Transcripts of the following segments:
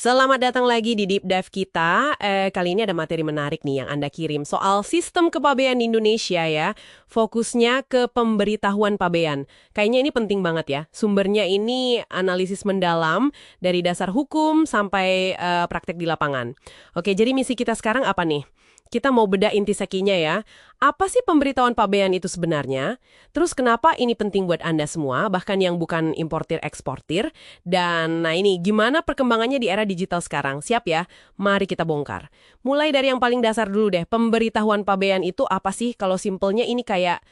Selamat datang lagi di Deep Dive kita. Kali ini ada materi menarik nih yang Anda kirim soal sistem kepabean di Indonesia ya. Fokusnya ke pemberitahuan pabean. Kayaknya ini penting banget ya. Sumbernya ini analisis mendalam dari dasar hukum sampai praktek di lapangan. Oke, jadi misi kita sekarang apa nih? Kita mau bedah intisarinya ya. Apa sih pemberitahuan pabean itu sebenarnya? Terus kenapa ini penting buat Anda semua, bahkan yang bukan importir-eksportir? Dan nah ini, gimana perkembangannya di era digital sekarang? Siap ya? Mari kita bongkar. Mulai dari yang paling dasar dulu deh. Pemberitahuan pabean itu apa sih? Kalau simpelnya ini kayak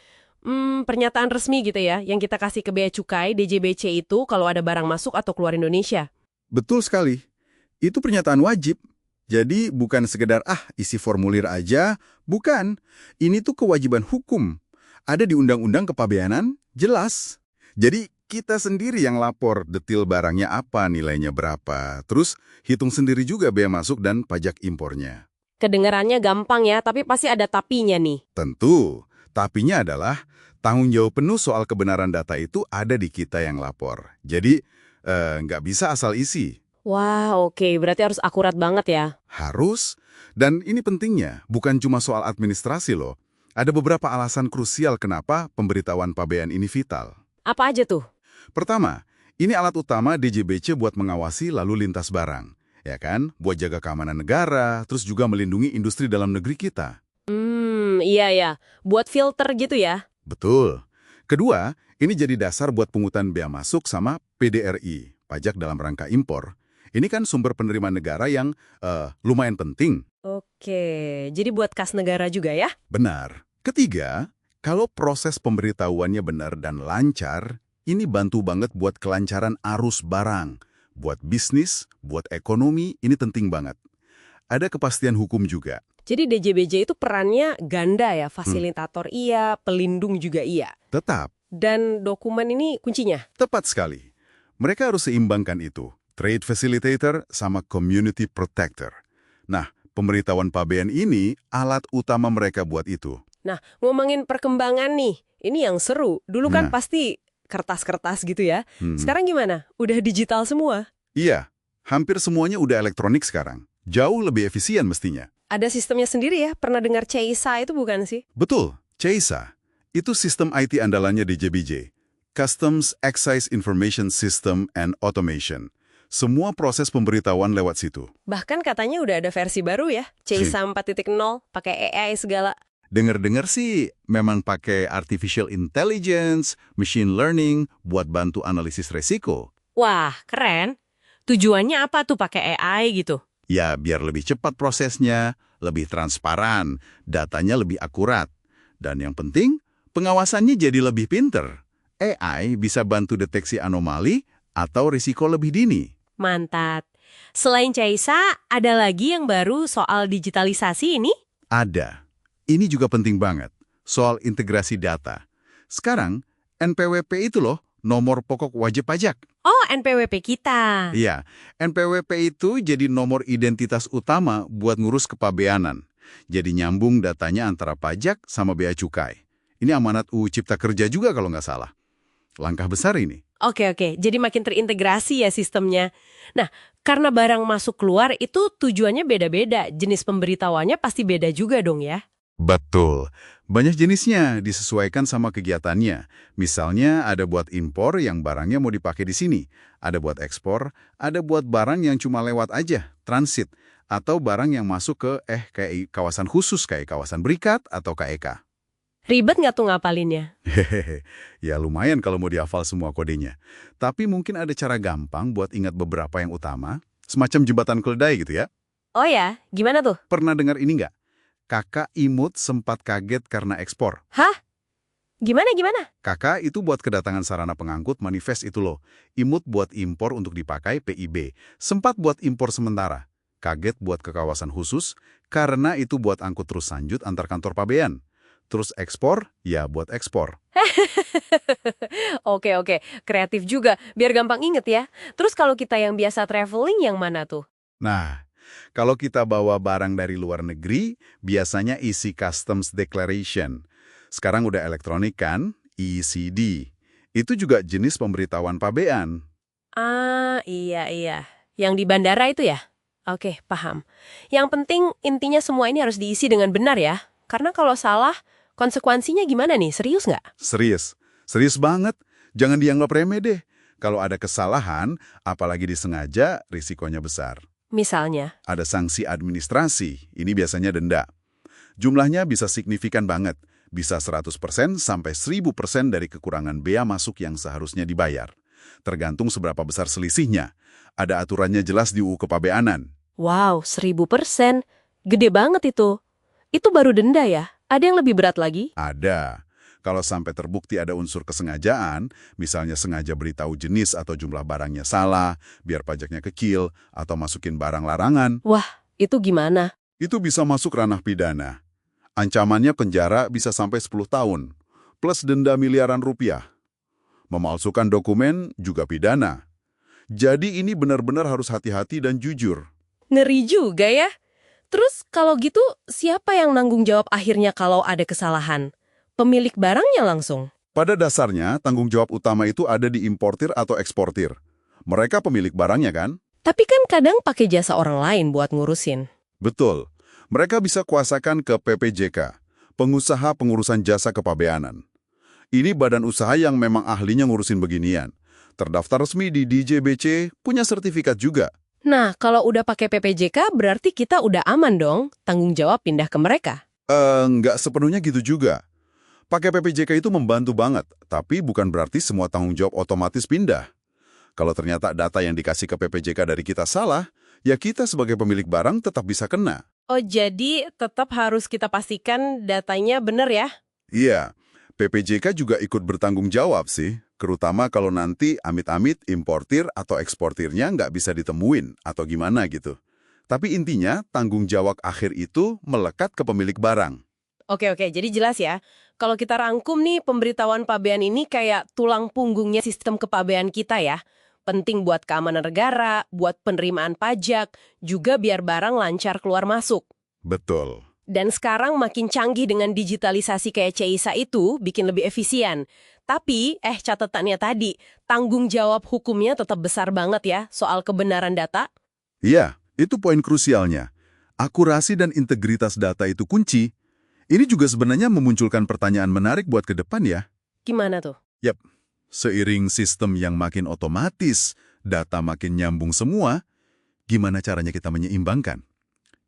pernyataan resmi gitu ya, yang kita kasih ke Bea Cukai, DJBC itu kalau ada barang masuk atau keluar Indonesia. Betul sekali. Itu pernyataan wajib. Jadi bukan sekedar isi formulir aja, bukan. Ini tuh kewajiban hukum. Ada di Undang-Undang Kepabeanan, jelas. Jadi kita sendiri yang lapor detil barangnya apa, nilainya berapa. Terus hitung sendiri juga bea masuk dan pajak impornya. Kedengarannya gampang ya, tapi pasti ada tapinya nih. Tentu, tapinya adalah tanggung jawab penuh soal kebenaran data itu ada di kita yang lapor. Jadi nggak bisa asal isi. Wah, oke. Berarti harus akurat banget ya. Harus, dan ini pentingnya, bukan cuma soal administrasi loh. Ada beberapa alasan krusial kenapa pemberitahuan pabean ini vital. Apa aja tuh? Pertama, ini alat utama DJBC buat mengawasi lalu lintas barang. Ya kan? Buat jaga keamanan negara, terus juga melindungi industri dalam negeri kita. Iya ya. Buat filter gitu ya. Betul. Kedua, ini jadi dasar buat pungutan bea masuk sama PDRI, pajak dalam rangka impor. Ini kan sumber penerimaan negara yang lumayan penting. Oke, jadi buat kas negara juga ya? Benar. Ketiga, kalau proses pemberitahuannya benar dan lancar, ini bantu banget buat kelancaran arus barang. Buat bisnis, buat ekonomi, ini penting banget. Ada kepastian hukum juga. Jadi DJBJ itu perannya ganda ya, fasilitator iya, pelindung juga iya. Tetap, Dan dokumen ini kuncinya. tepat sekali. Mereka harus seimbangkan itu. Trade facilitator sama community protector. Nah, pemberitahuan pabean ini alat utama mereka buat itu. Nah, ngomongin perkembangan nih, ini yang seru. Dulu kan Nah. pasti kertas-kertas gitu ya. Sekarang gimana? Udah digital semua? Iya, hampir semuanya udah elektronik sekarang. Jauh lebih efisien mestinya. Ada sistemnya sendiri ya? Pernah dengar CISA itu bukan sih? Betul, CISA. Itu sistem IT andalannya di JBJ. Customs Excise Information System and Automation. Semua proses pemberitahuan lewat situ. Bahkan katanya udah ada versi baru ya, CISA 4.0, pakai AI segala. Dengar-dengar sih memang pakai artificial intelligence, machine learning buat bantu analisis resiko. Wah, keren. Tujuannya apa tuh pakai AI gitu? Ya, biar lebih cepat prosesnya, lebih transparan, datanya lebih akurat. Dan yang penting, pengawasannya jadi lebih pinter. AI bisa bantu deteksi anomali atau risiko lebih dini. Mantap. Selain CISA, ada lagi yang baru soal digitalisasi ini? Ada. Ini juga penting banget, soal integrasi data. Sekarang, NPWP itu loh, nomor pokok wajib pajak. Oh, NPWP kita. Iya, NPWP itu jadi nomor identitas utama buat ngurus kepabeanan. Jadi nyambung datanya antara pajak sama bea cukai. Ini amanat UU Cipta Kerja juga kalau nggak salah. Langkah besar ini. Oke, jadi makin terintegrasi ya sistemnya. Nah, karena barang masuk keluar itu tujuannya beda-beda. Jenis pemberitahuannya pasti beda juga dong ya. Betul. Banyak jenisnya disesuaikan sama kegiatannya. Misalnya ada buat impor yang barangnya mau dipakai di sini. Ada buat ekspor, ada buat barang yang cuma lewat aja, transit. Atau barang yang masuk ke kayak kawasan khusus kayak kawasan berikat atau KEK. Ribet nggak tuh ngapalinnya? Hehehe, ya lumayan kalau mau dihafal semua kodenya. Tapi mungkin ada cara gampang buat ingat beberapa yang utama, semacam jembatan keledai gitu ya. Oh ya, gimana tuh? Pernah dengar ini nggak? Kakak imut sempat kaget karena ekspor. Hah? Gimana? Kakak itu buat kedatangan sarana pengangkut manifest itu loh. Imut buat impor untuk dipakai PIB. Sempat buat impor sementara. Kaget buat ke kawasan khusus, karena itu buat angkut terus lanjut antar kantor pabean. Terus ekspor, ya buat ekspor. Oke, kreatif juga. Biar gampang inget ya. Terus kalau kita yang biasa traveling yang mana tuh? Nah, kalau kita bawa barang dari luar negeri, biasanya isi Customs Declaration. Sekarang udah elektronik kan, ECD. Itu juga jenis pemberitahuan pabean. Ah, iya. Yang di bandara itu ya? Oke, paham. Yang penting intinya semua ini harus diisi dengan benar ya. Karena kalau salah, konsekuensinya gimana nih? Serius nggak? Serius. Serius banget. Jangan dianggap remeh deh. Kalau ada kesalahan, apalagi disengaja, risikonya besar. Misalnya, Ada sanksi administrasi, ini biasanya denda. Jumlahnya bisa signifikan banget, bisa 100% sampai 1000% dari kekurangan bea masuk yang seharusnya dibayar. Tergantung seberapa besar selisihnya. Ada aturannya jelas di UU Kepabeanan. wow, 1000%. Gede banget itu. Itu baru denda ya? Ada yang lebih berat lagi? Ada. Kalau sampai terbukti ada unsur kesengajaan, misalnya sengaja beritahu jenis atau jumlah barangnya salah, biar pajaknya kecil, atau masukin barang larangan, Wah, itu gimana? itu bisa masuk ranah pidana. Ancamannya penjara bisa sampai 10 tahun, plus denda miliaran rupiah. Memalsukan dokumen juga pidana. Jadi ini benar-benar harus hati-hati dan jujur. Ngeri juga ya. Terus kalau gitu, siapa yang nanggung jawab akhirnya kalau ada kesalahan? Pemilik barangnya langsung. Pada dasarnya, tanggung jawab utama itu ada di importir atau eksportir. Mereka pemilik barangnya kan? Tapi kan kadang pakai jasa orang lain buat ngurusin. Betul. Mereka bisa kuasakan ke PPJK, Pengusaha Pengurusan Jasa Kepabeanan. Ini badan usaha yang memang ahlinya ngurusin beginian. Terdaftar resmi di DJBC, punya sertifikat juga. Nah, kalau udah pakai PPJK, berarti kita udah aman dong. Tanggung jawab pindah ke mereka. Nggak sepenuhnya gitu juga. Pakai PPJK itu membantu banget, tapi bukan berarti semua tanggung jawab otomatis pindah. Kalau ternyata data yang dikasih ke PPJK dari kita salah, ya kita sebagai pemilik barang tetap bisa kena. Oh, jadi tetap harus kita pastikan datanya benar ya? Iya, PPJK juga ikut bertanggung jawab sih, terutama kalau nanti amit-amit importir atau eksportirnya nggak bisa ditemuin atau gimana gitu. Tapi intinya, tanggung jawab akhir itu melekat ke pemilik barang. Oke, jadi jelas ya. Kalau kita rangkum nih, pemberitahuan pabean ini kayak tulang punggungnya sistem kepabean kita ya. Penting buat keamanan negara, buat penerimaan pajak, juga biar barang lancar keluar masuk. Betul. Dan sekarang makin canggih dengan digitalisasi kayak CISA itu, bikin lebih efisien. Tapi, catatannya tadi, tanggung jawab hukumnya tetap besar banget ya soal kebenaran data. Iya, itu poin krusialnya. Akurasi dan integritas data itu kunci. Ini juga sebenarnya memunculkan pertanyaan menarik buat ke depan ya. Gimana tuh? Yap, seiring sistem yang makin otomatis, data makin nyambung semua, gimana caranya kita menyeimbangkan?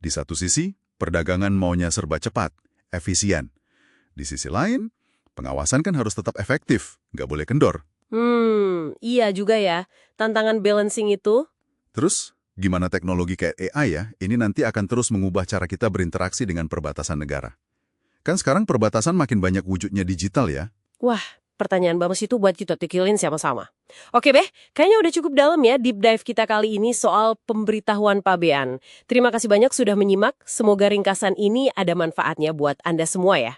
Di satu sisi, perdagangan maunya serba cepat, efisien. Di sisi lain, pengawasan kan harus tetap efektif, nggak boleh kendor. Iya juga ya. Tantangan balancing itu. Terus, gimana teknologi kayak AI ya, ini nanti akan terus mengubah cara kita berinteraksi dengan perbatasan negara. Kan sekarang perbatasan makin banyak wujudnya digital ya. Wah, pertanyaan Bamus itu buat kita pikirkan sama-sama. Oke, Beh. Kayaknya udah cukup dalam ya deep dive kita kali ini soal pemberitahuan pabean. Terima kasih banyak sudah menyimak. Semoga ringkasan ini ada manfaatnya buat Anda semua ya.